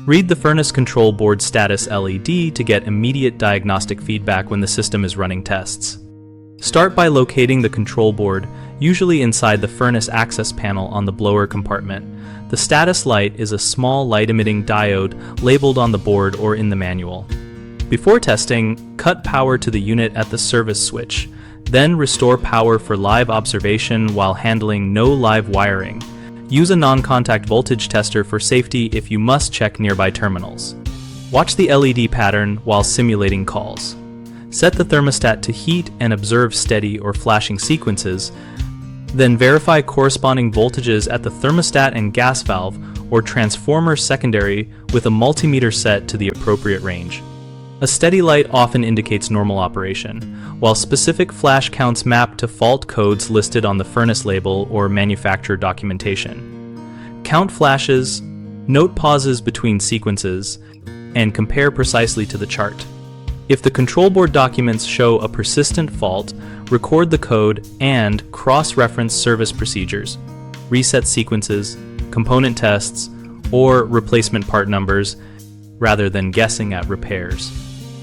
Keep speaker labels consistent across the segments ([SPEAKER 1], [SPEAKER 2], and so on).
[SPEAKER 1] Read the furnace control board status LED to get immediate diagnostic feedback when the system is running tests. Start by locating the control board, usually inside the furnace access panel on the blower compartment. The status light is a small light-emitting diode labeled on the board or in the manual. Before testing, cut power to the unit at the service switch, then restore power for live observation while handling no live wiring. Use a non-contact voltage tester for safety if you must check nearby terminals. Watch the LED pattern while simulating calls. Set the thermostat to heat and observe steady or flashing sequences, then verify corresponding voltages at the thermostat and gas valve or transformer secondary with a multimeter set to the appropriate range. A steady light often indicates normal operation, while specific flash counts map to fault codes listed on the furnace label or manufacturer documentation. Count flashes, note pauses between sequences, and compare precisely to the chart. If the control board documents show a persistent fault, record the code and cross-reference service procedures, reset sequences, component tests, or replacement part numbers, rather than guessing at repairs.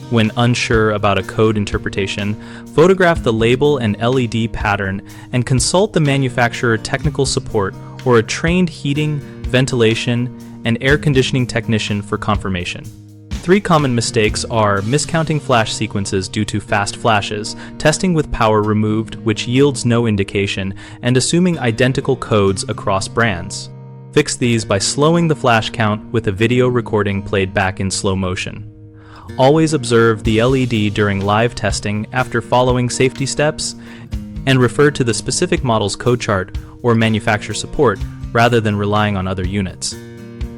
[SPEAKER 1] When unsure about a code interpretation, photograph the label and LED pattern and consult the manufacturer technical support or a trained heating, ventilation, and air conditioning technician for confirmation. 3 common mistakes are miscounting flash sequences due to fast flashes, testing with power removed which yields no indication, and assuming identical codes across brands. Fix these by slowing the flash count with a video recording played back in slow motion. Always observe the LED during live testing after following safety steps, and refer to the specific model's code chart or manufacturer support rather than relying on other units.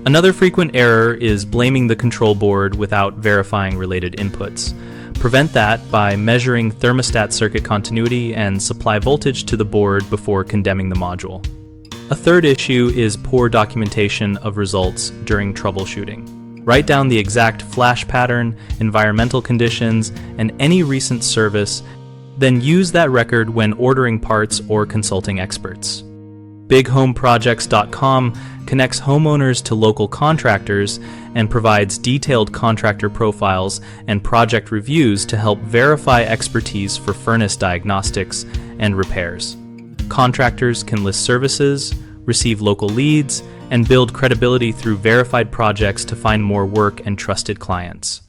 [SPEAKER 1] Another frequent error is blaming the control board without verifying related inputs. Prevent that by measuring thermostat circuit continuity and supply voltage to the board before condemning the module. A third issue is poor documentation of results during troubleshooting. Write down the exact flash pattern, environmental conditions, and any recent service, then use that record when ordering parts or consulting experts. BigHomeProjects.com connects homeowners to local contractors and provides detailed contractor profiles and project reviews to help verify expertise for furnace diagnostics and repairs. Contractors can list services, receive local leads, and build credibility through verified projects to find more work and trusted clients.